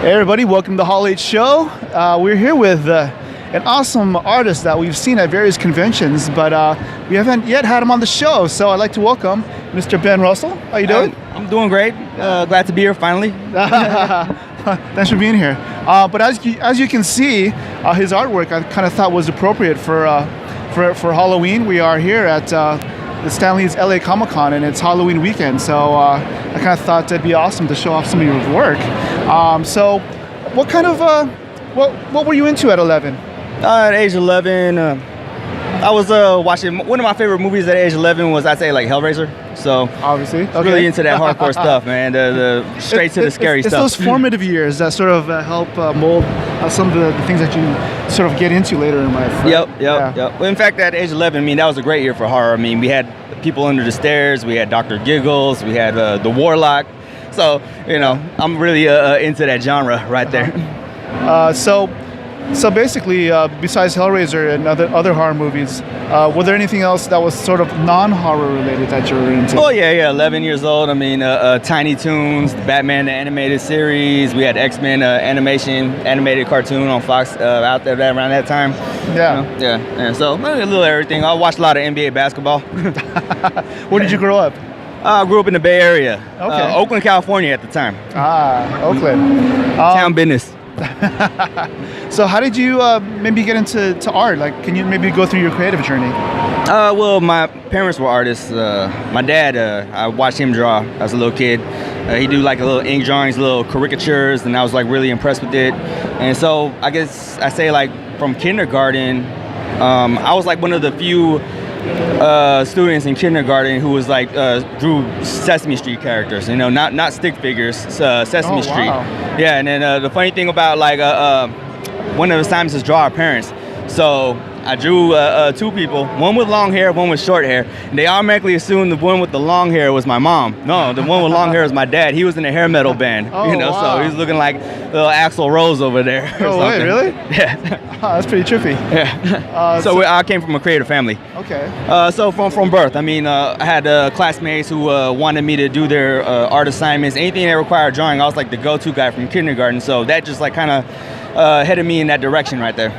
Hey everybody, welcome to the Hall H Show. We're here with an awesome artist that we've seen at various conventions, but we haven't yet had him on the show. So I'd like to welcome Mr. Ben Russel. How you doing? I'm doing great. Glad to be here finally. Thanks for being here. But as you can see, his artwork I kind of thought was appropriate for Halloween. We are here at the Stanley's LA Comic-Con, and it's Halloween weekend, so I kind of thought it'd be awesome to show off some of your work. So what kind of what were you into at 11? At age 11, I was watching, one of my favorite movies at age 11 was, I'd say, like Hellraiser. So obviously, really into that hardcore stuff, man. The straight to the scary stuff. It's those formative years that sort of help mold some of the things that you sort of get into later in life. Right? Yep. Well, in fact, at age 11, I mean, that was a great year for horror. I mean, we had People Under the Stairs, we had Dr. Giggles, we had The Warlock. So, you know, I'm really into that genre right there. So basically, besides Hellraiser and other horror movies, were there anything else that was sort of non-horror related that you were into? Oh yeah, 11 years old. I mean, Tiny Toons, the Batman the animated series. We had X-Men animated cartoon on Fox out there around that time. Yeah. Yeah. So a little everything. I watched a lot of NBA basketball. Where did you grow up? I grew up in the Bay Area. Okay. Oakland, California at the time. Oakland. Town business. So how did you maybe get into art? Like, can you maybe go through your creative journey? Well, my parents were artists. My dad, I watched him draw as a little kid. He'd do like a little ink drawings, little caricatures, and I was like really impressed with it. And so I guess I say like from kindergarten, I was like one of the few students in kindergarten who was like drew Sesame Street characters, you know, not stick figures, Sesame Street. Wow. Yeah, and then the funny thing about like one of the times is draw our parents. So I drew two people, one with long hair, one with short hair. And they automatically assumed the one with the long hair was my mom. No, the one with long hair was my dad. He was in a hair metal band, you know, wow. So he's looking like little Axl Rose over there. Oh, wait, really? Yeah. That's pretty trippy. Yeah. So I came from a creative family. Okay. So from birth, I mean, I had classmates who wanted me to do their art assignments. Anything that required drawing, I was like the go-to guy from kindergarten. So that just like kind of headed me in that direction right there.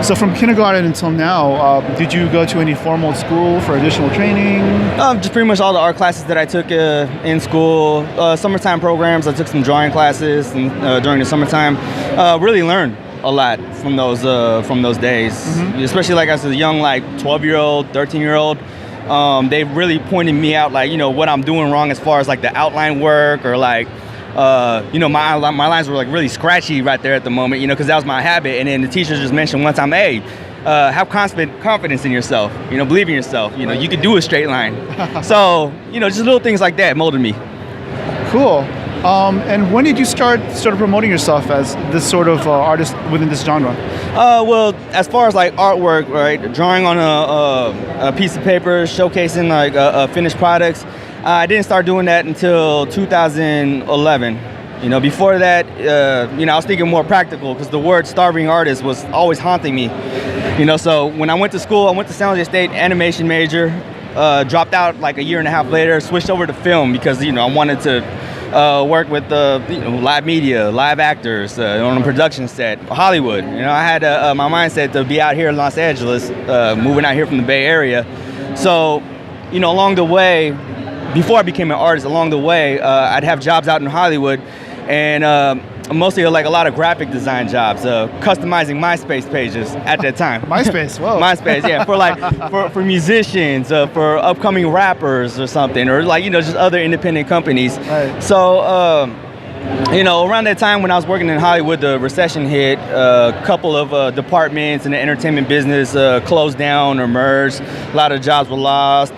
So from kindergarten until now, did you go to any formal school for additional training? Just pretty much all the art classes that I took in school. Summertime programs, I took some drawing classes and, during the summertime. Really learned a lot from those days. Mm-hmm. Especially like as a young, like 12-year-old, 13-year-old. They really pointed me out, like, you know, what I'm doing wrong as far as like the outline work or like, you know, my lines were like really scratchy right there at the moment, you know, because that was my habit. And then the teacher just mentioned one time, hey, have confidence in yourself, you know, believe in yourself, you know, you could do a straight line. So, you know, just little things like that molded me. Cool. And when did you start sort of promoting yourself as this sort of artist within this genre? Well, as far as like artwork, right, drawing on a piece of paper, showcasing like finished products, I didn't start doing that until 2011. You know, before that, you know, I was thinking more practical because the word starving artist was always haunting me. You know, so when I went to school, I went to San Jose State, animation major, dropped out like a year and a half later, switched over to film because, you know, I wanted to work with you know, live media, live actors on a production set, Hollywood. You know, I had my mindset to be out here in Los Angeles, moving out here from the Bay Area. So, you know, along the way, before I became an artist, along the way, I'd have jobs out in Hollywood, and mostly like a lot of graphic design jobs, customizing MySpace pages at that time. MySpace, whoa. MySpace, yeah, for like for musicians, for upcoming rappers or something, or like, you know, just other independent companies. Right. So, you know, around that time when I was working in Hollywood, the recession hit. A couple of departments in the entertainment business closed down or merged. A lot of jobs were lost.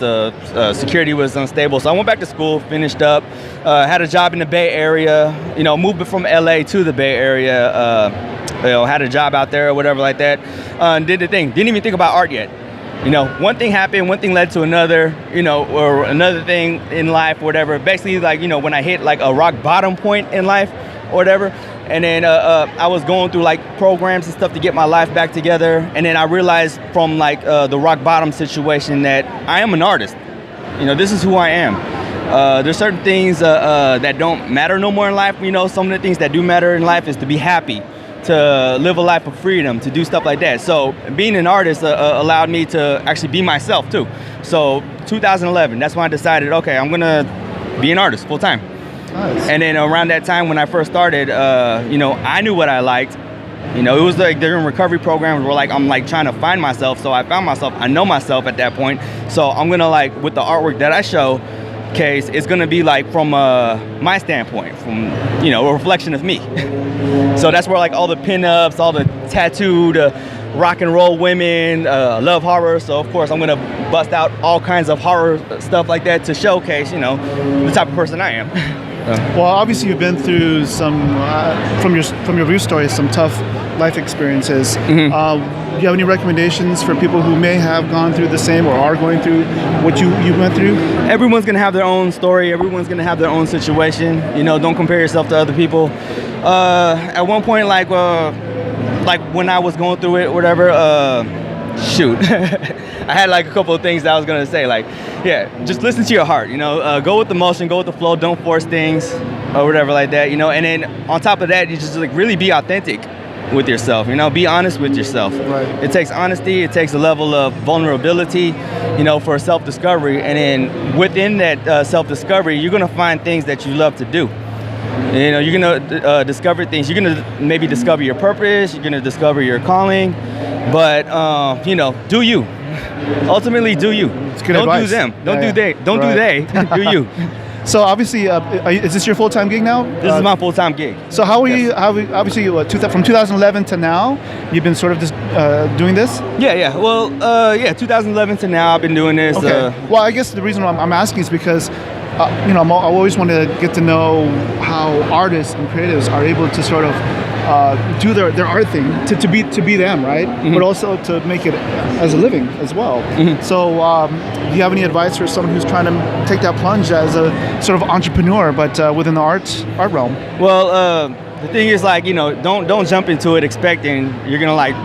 Security was unstable. So I went back to school, finished up, had a job in the Bay Area. You know, moved from LA to the Bay Area. You know, had a job out there or whatever like that. And did the thing. Didn't even think about art yet. You know, one thing happened, one thing led to another, you know, or another thing in life, or whatever. Basically, like, you know, when I hit like a rock bottom point in life or whatever, and then I was going through like programs and stuff to get my life back together. And then I realized from like the rock bottom situation that I am an artist. You know, this is who I am. There's certain things that don't matter no more in life. You know, some of the things that do matter in life is to be happy, to live a life of freedom, to do stuff like that. So being an artist allowed me to actually be myself too. So 2011, that's when I decided, okay, I'm gonna be an artist full time. Nice. And then around that time when I first started, you know, I knew what I liked. You know, it was like during recovery programs where like I'm like trying to find myself. So I found myself. I know myself at that point. So I'm gonna like with the artwork that I show, case it's gonna be like from my standpoint, from you know a reflection of me. So that's where like all the pinups, all the tattooed rock and roll women, love horror. So of course I'm gonna bust out all kinds of horror stuff like that to showcase, you know, the type of person I am. Well, obviously you've been through some from your brief story, some tough life experiences. Mm-hmm. Do you have any recommendations for people who may have gone through the same or are going through what you went through? Everyone's gonna have their own story. Everyone's gonna have their own situation. You know, don't compare yourself to other people. At one point, like when I was going through it, whatever. Shoot, I had like a couple of things that I was gonna say. Like, yeah, just listen to your heart. You know, go with the motion, go with the flow. Don't force things or whatever like that. You know, and then on top of that, you just like really be authentic with yourself. You know, be honest with yourself. Right. It takes honesty. It takes a level of vulnerability, you know, for self-discovery. And then within that self-discovery, you're gonna find things that you love to do. You know, you're gonna discover things. You're gonna maybe discover your purpose. You're gonna discover your calling. But you know, do you. Ultimately, do you. It's good Don't advice. do them. Don't Yeah, do they. Don't do they. Do you. So obviously, is this your full-time gig now? This is my full-time gig. So how are Yes. you? Obviously, from 2011 to now, you've been sort of just doing this. Yeah. Well, 2011 to now, I've been doing this. Okay. Well, I guess the reason why I'm asking is because, you know, I always want to get to know how artists and creatives are able to sort of do their art thing to be them, right? Mm-hmm. But also to make it as a living as well. Mm-hmm. So, do you have any advice for someone who's trying to take that plunge as a sort of entrepreneur, but within the art realm? Well, the thing is, like, you know, don't jump into it expecting you're gonna like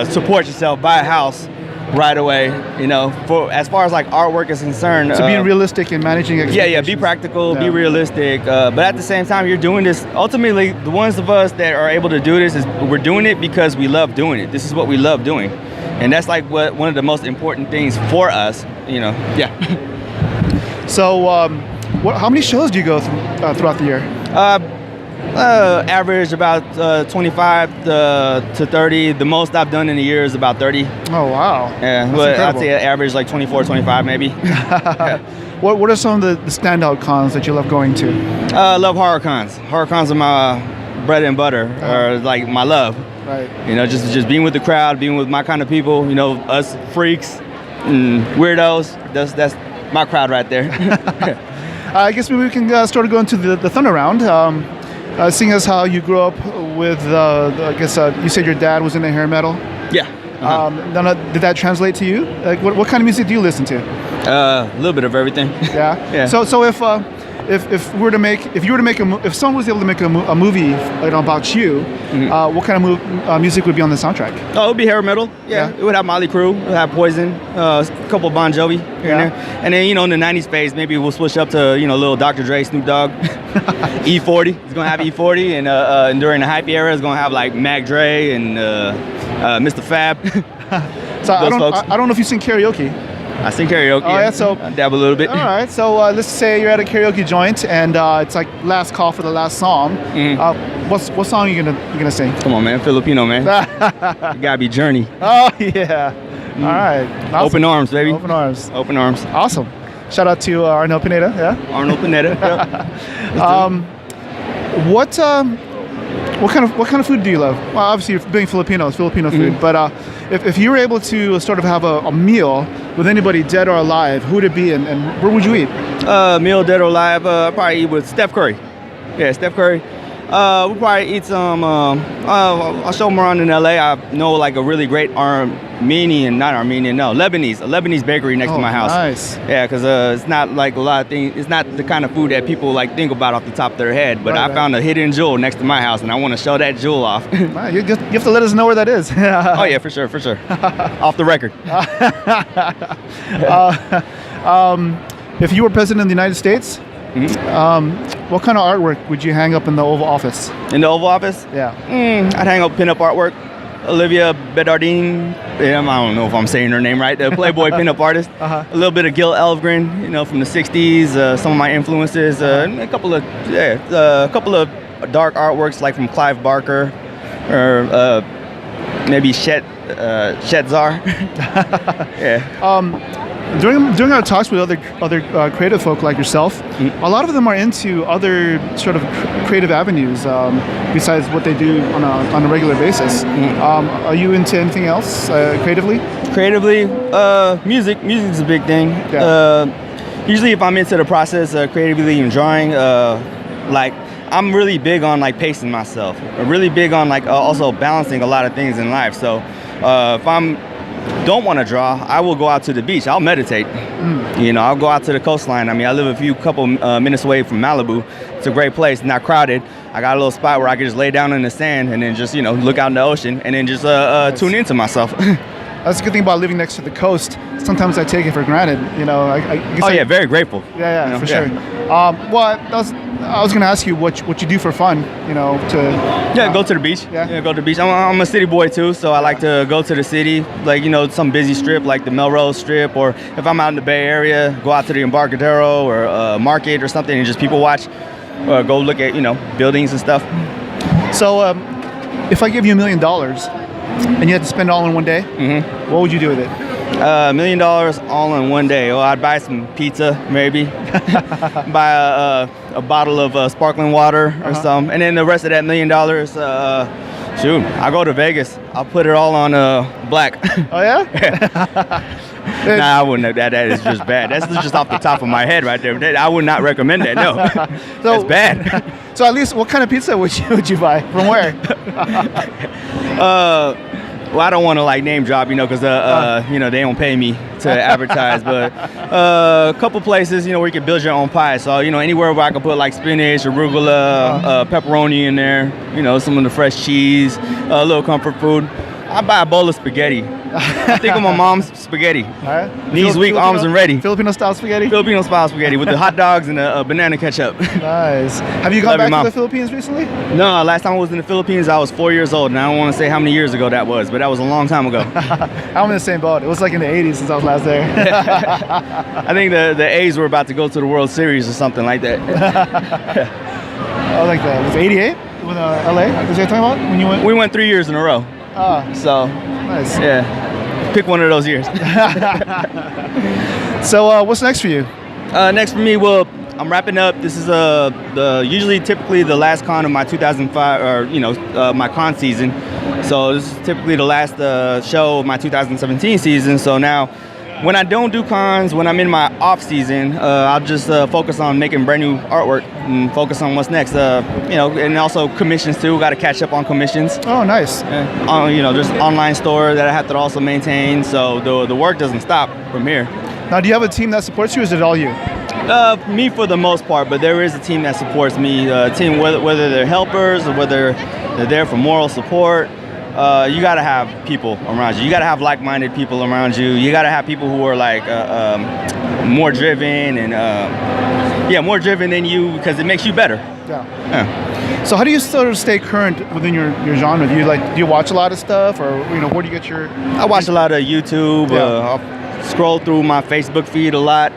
support yourself, buy a house right away. You know, for as far as like artwork is concerned. So being realistic and managing expectations. Yeah, be practical, be Yeah. realistic, but at the same time, you're doing this. Ultimately, the ones of us that are able to do this is we're doing it because we love doing it. This is what we love doing, and that's like one of the most important things for us. You know, yeah. So, how many shows do you go through throughout the year? Average about 25 to 30. The most I've done in a year is about 30. Oh wow! Yeah, That's but I'd incredible. say average like 24, 25 maybe. What are some of the standout cons that you love going to? Love horror cons. Horror cons are my bread and butter, or like my love. Right. You know, just being with the crowd, being with my kind of people. You know, us freaks and weirdos. That's my crowd right there. I guess maybe we can start to go into the Thunder Round. Seeing as how you grew up with, I guess you said your dad was into hair metal. Yeah. Did that translate to you? Like, what kind of music do you listen to? A little bit of everything. Yeah. Yeah. So if someone was able to make a movie about you, Mm-hmm. what kind of music would be on the soundtrack? Oh, it would be hair metal. Yeah. Yeah. It would have Motley Crue. It would have Poison. A couple of Bon Jovi here Yeah. and there. And then, you know, in the 90s phase, maybe we'll switch up to, you know, little Dr. Dre, Snoop Dogg. E40. It's going to have E40. And during the hype era, it's going to have like Mac Dre and Mr. Fab. So I Those folks. don't know if you sing karaoke. I sing karaoke. Oh, yeah, so- I dab a little bit. All right, so let's say you're at a karaoke joint and it's like last call for the last song. What song are you gonna sing? Come on, man. Filipino, man. You gotta be Journey. Oh yeah. All right. Awesome. Open arms, baby. Open arms. Open arms. Awesome. Shout out to Arno Pineda. Yeah. Arnold Pineda. What kind of food do you love? Well, obviously you're being Filipino, it's Filipino food. But if you were able to sort of have a meal with anybody dead or alive, who would it be and where would you eat? Meal dead or alive, I'll probably eat with Steph Curry. Yeah, Steph Curry. We'll probably eat some, I'll show them around in LA. I know like a really great Lebanese bakery next to my house. Nice. Yeah, because it's not like a lot of things, it's not the kind of food that people like think about off the top of their head, but Right, I right. found a hidden jewel next to my house and I want to show that jewel off. Wow, you have to let us know where that is. Oh yeah, for sure. Off the record. If you were president of the United States, What kind of artwork would you hang up in the Oval Office? In the Oval Office? Yeah. I'd hang up pinup artwork. Olivia Bedardine, I don't know if I'm saying her name right, the Playboy pinup artist. A little bit of Gil Elfgren, from the 60s, some of my influences, a couple of dark artworks like from Clive Barker or maybe Shetzar. Yeah. During our talks with other creative folk like yourself, a lot of them are into other sort of creative avenues besides what they do on a regular basis. Are you into anything else creatively? Creatively, music. Music's a big thing. Yeah. Usually, if I'm into the process creatively and drawing, I'm really big on pacing myself. I'm really big on also balancing a lot of things in life. So if I'm don't want to draw, I will go out to the beach. I'll meditate. I'll go out to the coastline. I live a couple minutes away from Malibu. It's a great place, not crowded. I got a little spot where I can just lay down in the sand and then just look out in the ocean and then just tune into myself. That's a good thing about living next to the coast. Sometimes I take it for granted. Very grateful. Yeah, for sure. I was going to ask you what you do for fun. Go to the beach. Yeah, go to the beach. I'm a city boy too, so I like to go to the city, some busy strip like the Melrose Strip, or if I'm out in the Bay Area, go out to the Embarcadero or Market or something and just people watch, or go look at buildings and stuff. So if I give you $1 million and you had to spend it all in one day, what would you do with it? $1 million all in one day. Well, I'd buy some pizza, maybe. Buy a bottle of sparkling water or something. And then the rest of that $1 million, I'll go to Vegas. I'll put it all on black. Oh, yeah? Yeah. Nah, I wouldn't. That is just bad. That's just off the top of my head right there. I would not recommend that, no. That's bad. So at least what kind of pizza would you buy? From where? Well, I don't want to name drop, because they don't pay me to advertise, but a couple places, where you can build your own pie. So, anywhere where I can put spinach, arugula, pepperoni in there, some of the fresh cheese, a little comfort food. I buy a bowl of spaghetti. I think of my mom's spaghetti. Knees weak, arms and ready. Filipino style spaghetti? Filipino style spaghetti with the hot dogs and the banana ketchup. Nice. Have you gone back to the Philippines recently? No, last time I was in the Philippines, I was 4 years old, and I don't want to say how many years ago that was, but that was a long time ago. I'm in the same boat. It was in the 80s since I was last there. I think the A's were about to go to the World Series or something like that. I like that. Was it 88 with LA? Was that talking about when you went? We went 3 years in a row. So nice. Yeah, pick one of those years. So what's next for you? Next for me, well, I'm wrapping up. This is typically the last con of my 2005 or my con season. So this is typically the last show of my 2017 season. So now, when I don't do cons, when I'm in my off season, I'll just focus on making brand new artwork and focus on what's next. And also commissions too. Got to catch up on commissions. Oh, nice. There's an online store that I have to also maintain. So the work doesn't stop from here. Now, do you have a team that supports you, or is it all you? Me for the most part, but there is a team that supports me. Team whether they're helpers or whether they're there for moral support. You got to have people around you. You got to have like-minded people around you. You got to have people who are more driven and more driven than you, because it makes you better. Yeah. So how do you sort of stay current within your genre? Do you watch a lot of stuff, or where do you get your? I watch a lot of YouTube. I'll scroll through my Facebook feed a lot.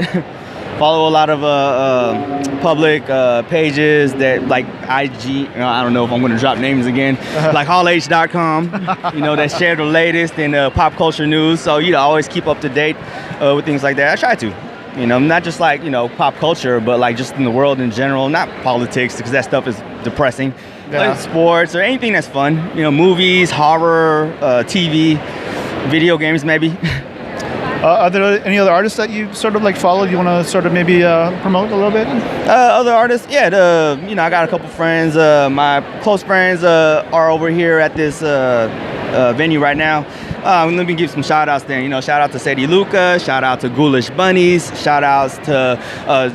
Follow a lot of public pages that like IG. I don't know if I'm going to drop names again. Like hallh.com. That share the latest in pop culture news. So always keep up to date with things like that. I try to. Not just pop culture, but just in the world in general. Not politics, because that stuff is depressing. Like sports or anything that's fun. Movies, horror, TV, video games, maybe. Are there any other artists that you sort of follow? You want to sort of maybe promote a little bit? Other artists, yeah. I got a couple friends. My close friends are over here at this venue right now. Let me give some shout outs there. Shout out to Sadie Luca, shout out to Ghoulish Bunnies, shout outs to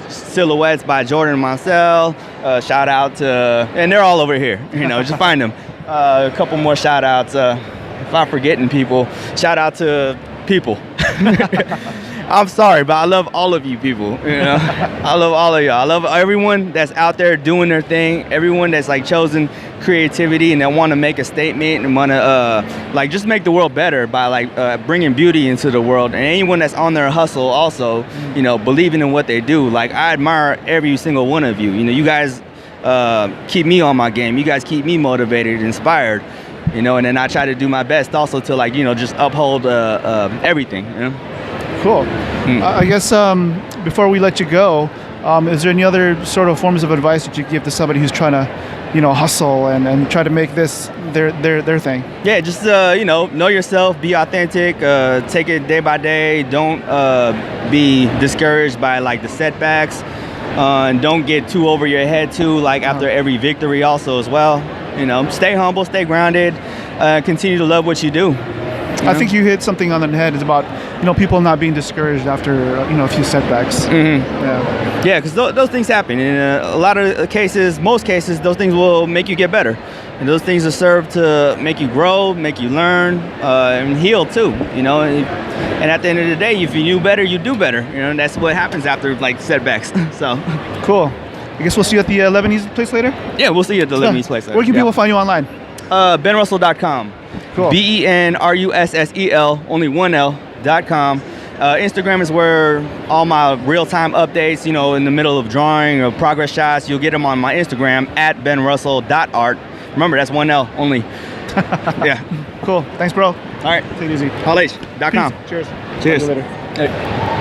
Silhouettes by Jordan Mansell, shout out to, and they're all over here. Just find them. A couple more shout outs. If I'm forgetting people, shout out to people. I'm sorry, but I love all of you people. You know, I love all of y'all. I love everyone that's out there doing their thing. Everyone that's like chosen creativity and that want to make a statement and want to like just make the world better by like bringing beauty into the world. And anyone that's on their hustle also, you know, believing in what they do. Like I admire every single one of you. You know, you guys keep me on my game. You guys keep me motivated, inspired. You know, and then I try to do my best also to like, you know, just uphold everything. You know. Cool. I guess before we let you go, is there any other sort of forms of advice that you give to somebody who's trying to, you know, hustle and try to make this their thing? Yeah, just you know yourself, be authentic, take it day by day. Don't be discouraged by like the setbacks, and don't get too over your head too. Like after every victory, also as well. You know, stay humble, stay grounded, continue to love what you do. I think you hit something on the head. It's about, you know, people not being discouraged after, you know, a few setbacks. Yeah, because those things happen. In a lot of cases, most cases, those things will make you get better. And those things will serve to make you grow, make you learn, and heal too, you know. And at the end of the day, if you knew better, you do better. You know, and that's what happens after like setbacks. So cool. I guess we'll see you at the Lebanese place later? Yeah, we'll see you at the Lebanese place later. Where can people find you online? BenRussel.com. Cool. BenRussel, only one L.com. Instagram is where all my real-time updates, you know, in the middle of drawing or progress shots, you'll get them on my Instagram at benrussel.art. Remember, that's one L only. Yeah. Cool. Thanks, bro. All right. Take it easy. HallH.com. Cheers. Cheers. See you later. Hey.